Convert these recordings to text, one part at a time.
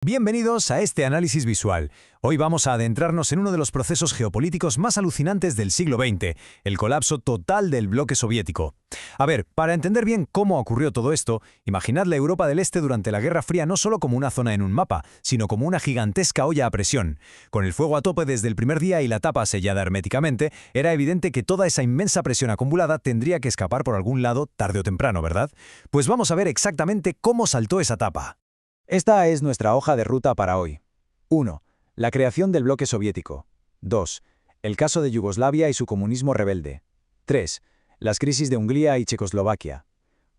Bienvenidos a este análisis visual. Hoy vamos a adentrarnos en uno de los procesos geopolíticos más alucinantes del siglo XX, el colapso total del bloque soviético. A ver, para entender bien cómo ocurrió todo esto, imaginad la Europa del Este durante la Guerra Fría no solo como una zona en un mapa, sino como una gigantesca olla a presión. Con el fuego a tope desde el primer día y la tapa sellada herméticamente, era evidente que toda esa inmensa presión acumulada tendría que escapar por algún lado tarde o temprano, ¿verdad? Pues vamos a ver exactamente cómo saltó esa tapa. Esta es nuestra hoja de ruta para hoy. 1. La creación del bloque soviético. 2. El caso de Yugoslavia y su comunismo rebelde. 3. Las crisis de Hungría y Checoslovaquia.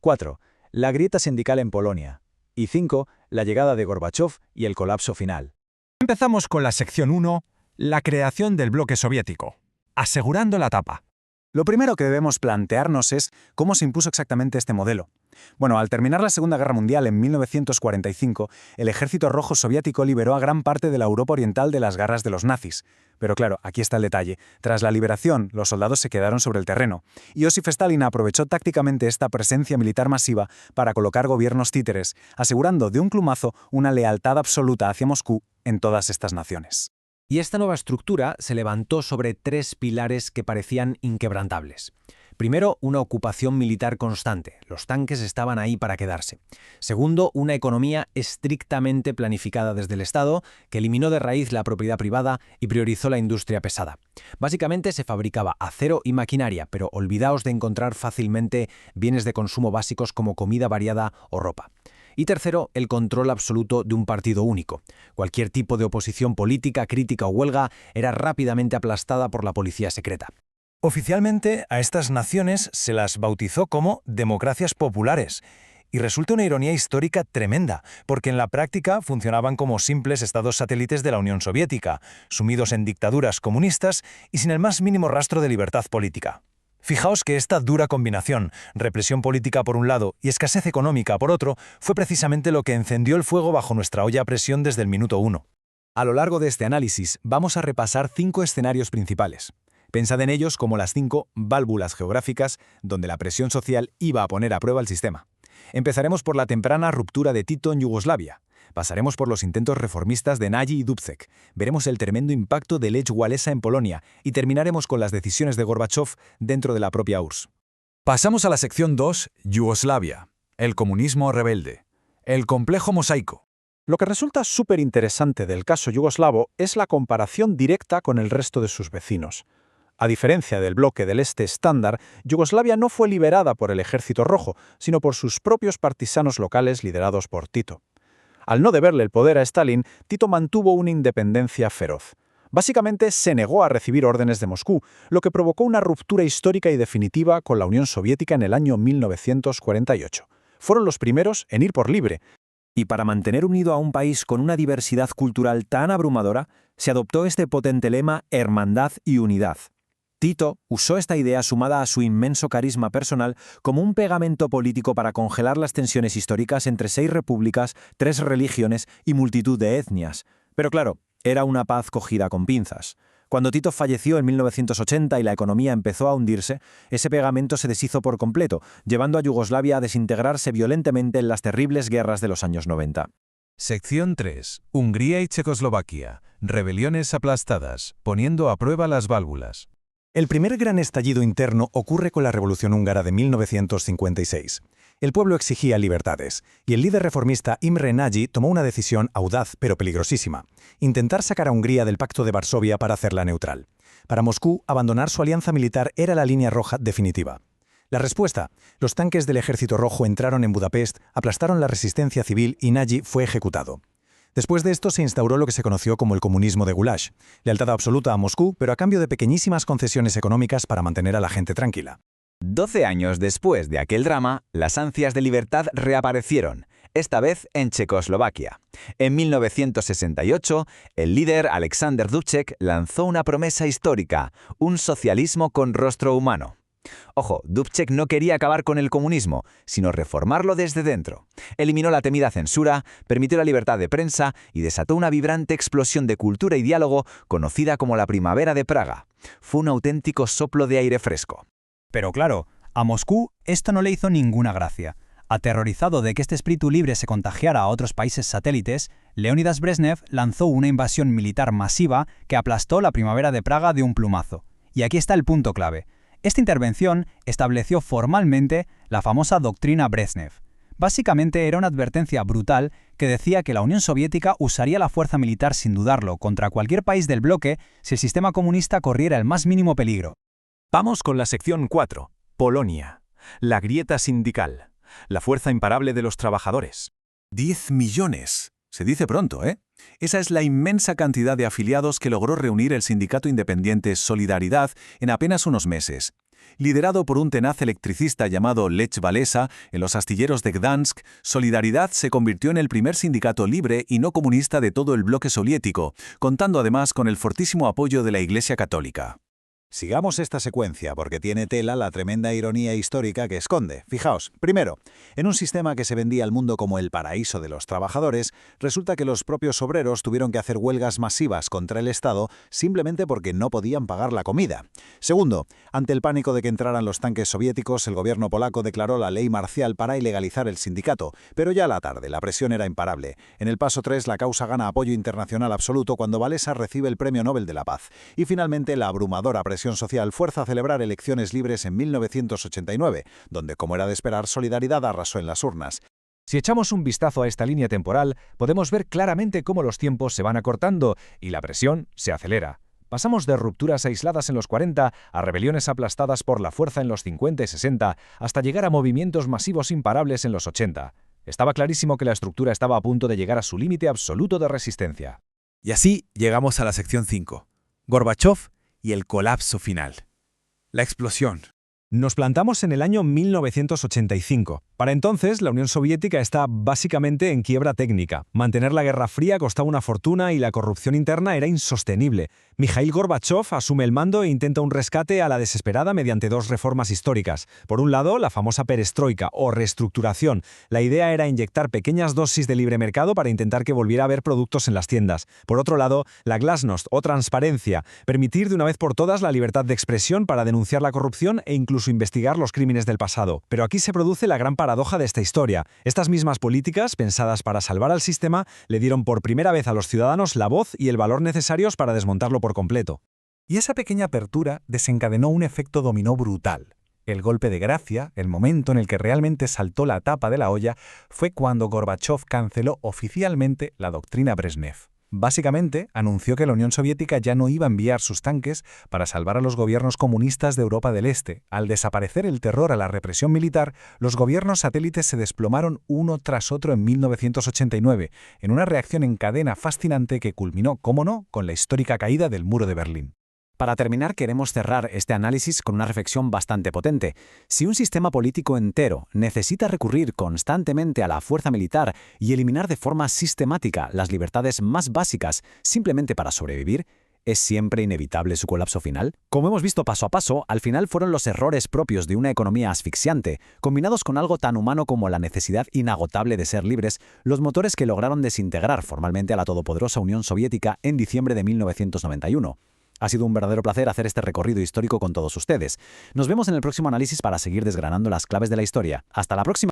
4. La grieta sindical en Polonia. Y 5. La llegada de Gorbachov y el colapso final. Empezamos con la sección 1, la creación del bloque soviético, asegurando la tapa. Lo primero que debemos plantearnos es cómo se impuso exactamente este modelo. Bueno, al terminar la Segunda Guerra Mundial en 1945, el Ejército Rojo Soviético liberó a gran parte de la Europa Oriental de las garras de los nazis. Pero claro, aquí está el detalle. Tras la liberación, los soldados se quedaron sobre el terreno. Y Josif Stalin aprovechó tácticamente esta presencia militar masiva para colocar gobiernos títeres, asegurando de un plumazo una lealtad absoluta hacia Moscú en todas estas naciones. Y esta nueva estructura se levantó sobre tres pilares que parecían inquebrantables. Primero, una ocupación militar constante. Los tanques estaban ahí para quedarse. Segundo, una economía estrictamente planificada desde el Estado, que eliminó de raíz la propiedad privada y priorizó la industria pesada. Básicamente se fabricaba acero y maquinaria, pero olvidaos de encontrar fácilmente bienes de consumo básicos como comida variada o ropa. Y tercero, el control absoluto de un partido único. Cualquier tipo de oposición política, crítica o huelga era rápidamente aplastada por la policía secreta. Oficialmente, a estas naciones se las bautizó como democracias populares. Y resulta una ironía histórica tremenda, porque en la práctica funcionaban como simples estados satélites de la Unión Soviética, sumidos en dictaduras comunistas y sin el más mínimo rastro de libertad política. Fijaos que esta dura combinación, represión política por un lado y escasez económica por otro, fue precisamente lo que encendió el fuego bajo nuestra olla a presión desde el minuto 1. A lo largo de este análisis vamos a repasar 5 escenarios principales. Pensad en ellos como las 5 válvulas geográficas donde la presión social iba a poner a prueba el sistema. Empezaremos por la temprana ruptura de Tito en Yugoslavia. Pasaremos por los intentos reformistas de Nagy y Dubček. Veremos el tremendo impacto de Lech Walesa en Polonia y terminaremos con las decisiones de Gorbachov dentro de la propia URSS. Pasamos a la sección 2, Yugoslavia, el comunismo rebelde, el complejo mosaico. Lo que resulta súper interesante del caso yugoslavo es la comparación directa con el resto de sus vecinos. A diferencia del bloque del Este estándar, Yugoslavia no fue liberada por el Ejército Rojo, sino por sus propios partisanos locales liderados por Tito. Al no deberle el poder a Stalin, Tito mantuvo una independencia feroz. Básicamente se negó a recibir órdenes de Moscú, lo que provocó una ruptura histórica y definitiva con la Unión Soviética en el año 1948. Fueron los primeros en ir por libre. Y para mantener unido a un país con una diversidad cultural tan abrumadora, se adoptó este potente lema Hermandad y Unidad. Tito usó esta idea sumada a su inmenso carisma personal como un pegamento político para congelar las tensiones históricas entre 6 repúblicas, 3 religiones y multitud de etnias. Pero claro, era una paz cogida con pinzas. Cuando Tito falleció en 1980 y la economía empezó a hundirse, ese pegamento se deshizo por completo, llevando a Yugoslavia a desintegrarse violentamente en las terribles guerras de los años 90. Sección 3, Hungría y Checoslovaquia, rebeliones aplastadas, poniendo a prueba las válvulas. El primer gran estallido interno ocurre con la Revolución Húngara de 1956. El pueblo exigía libertades, y el líder reformista Imre Nagy tomó una decisión audaz pero peligrosísima: intentar sacar a Hungría del Pacto de Varsovia para hacerla neutral. Para Moscú, abandonar su alianza militar era la línea roja definitiva. La respuesta: los tanques del Ejército Rojo entraron en Budapest, aplastaron la resistencia civil y Nagy fue ejecutado. Después de esto se instauró lo que se conoció como el comunismo de Gulag, lealtad absoluta a Moscú, pero a cambio de pequeñísimas concesiones económicas para mantener a la gente tranquila. 12 años después de aquel drama, las ansias de libertad reaparecieron, esta vez en Checoslovaquia. En 1968, el líder Alexander Dubček lanzó una promesa histórica, un socialismo con rostro humano. Ojo, Dubček no quería acabar con el comunismo, sino reformarlo desde dentro. Eliminó la temida censura, permitió la libertad de prensa y desató una vibrante explosión de cultura y diálogo conocida como la Primavera de Praga. Fue un auténtico soplo de aire fresco. Pero claro, a Moscú esto no le hizo ninguna gracia. Aterrorizado de que este espíritu libre se contagiara a otros países satélites, Leónidas Brezhnev lanzó una invasión militar masiva que aplastó la primavera de Praga de un plumazo. Y aquí está el punto clave. Esta intervención estableció formalmente la famosa doctrina Brezhnev. Básicamente era una advertencia brutal que decía que la Unión Soviética usaría la fuerza militar sin dudarlo contra cualquier país del bloque si el sistema comunista corriera el más mínimo peligro. Vamos con la sección 4. Polonia. La grieta sindical. La fuerza imparable de los trabajadores. 10 millones. Se dice pronto, ¿eh? Esa es la inmensa cantidad de afiliados que logró reunir el sindicato independiente Solidaridad en apenas unos meses. Liderado por un tenaz electricista llamado Lech Walesa en los astilleros de Gdansk, Solidaridad se convirtió en el primer sindicato libre y no comunista de todo el bloque soviético, contando además con el fortísimo apoyo de la Iglesia Católica. Sigamos esta secuencia porque tiene tela la tremenda ironía histórica que esconde. Fijaos, primero, en un sistema que se vendía al mundo como el paraíso de los trabajadores, resulta que los propios obreros tuvieron que hacer huelgas masivas contra el Estado simplemente porque no podían pagar la comida. Segundo, ante el pánico de que entraran los tanques soviéticos, el gobierno polaco declaró la ley marcial para ilegalizar el sindicato, pero ya a la tarde la presión era imparable. En el paso 3 la causa gana apoyo internacional absoluto cuando Walesa recibe el Premio Nobel de la Paz. Y finalmente la abrumadora presión social fuerza a celebrar elecciones libres en 1989, donde, como era de esperar, Solidaridad arrasó en las urnas. Si echamos un vistazo a esta línea temporal, podemos ver claramente cómo los tiempos se van acortando y la presión se acelera. Pasamos de rupturas aisladas en los 40 a rebeliones aplastadas por la fuerza en los 50 y 60, hasta llegar a movimientos masivos imparables en los 80. Estaba clarísimo que la estructura estaba a punto de llegar a su límite absoluto de resistencia. Y así llegamos a la sección 5. Gorbachov y el colapso final. La explosión. Nos plantamos en el año 1985. Para entonces, la Unión Soviética está básicamente en quiebra técnica. Mantener la Guerra Fría costaba una fortuna y la corrupción interna era insostenible. Mikhail Gorbachov asume el mando e intenta un rescate a la desesperada mediante dos reformas históricas. Por un lado, la famosa perestroika o reestructuración. La idea era inyectar pequeñas dosis de libre mercado para intentar que volviera a haber productos en las tiendas. Por otro lado, la glasnost o transparencia. Permitir de una vez por todas la libertad de expresión para denunciar la corrupción e incluso investigar los crímenes del pasado. Pero aquí se produce la gran paradoja de esta historia. Estas mismas políticas, pensadas para salvar al sistema, le dieron por primera vez a los ciudadanos la voz y el valor necesarios para desmontarlo por completo. Y esa pequeña apertura desencadenó un efecto dominó brutal. El golpe de gracia, el momento en el que realmente saltó la tapa de la olla, fue cuando Gorbachov canceló oficialmente la doctrina Brezhnev. Básicamente, anunció que la Unión Soviética ya no iba a enviar sus tanques para salvar a los gobiernos comunistas de Europa del Este. Al desaparecer el terror a la represión militar, los gobiernos satélites se desplomaron uno tras otro en 1989, en una reacción en cadena fascinante que culminó, cómo no, con la histórica caída del muro de Berlín. Para terminar, queremos cerrar este análisis con una reflexión bastante potente. Si un sistema político entero necesita recurrir constantemente a la fuerza militar y eliminar de forma sistemática las libertades más básicas simplemente para sobrevivir, ¿es siempre inevitable su colapso final? Como hemos visto paso a paso, al final fueron los errores propios de una economía asfixiante, combinados con algo tan humano como la necesidad inagotable de ser libres, los motores que lograron desintegrar formalmente a la todopoderosa Unión Soviética en diciembre de 1991. Ha sido un verdadero placer hacer este recorrido histórico con todos ustedes. Nos vemos en el próximo análisis para seguir desgranando las claves de la historia. ¡Hasta la próxima!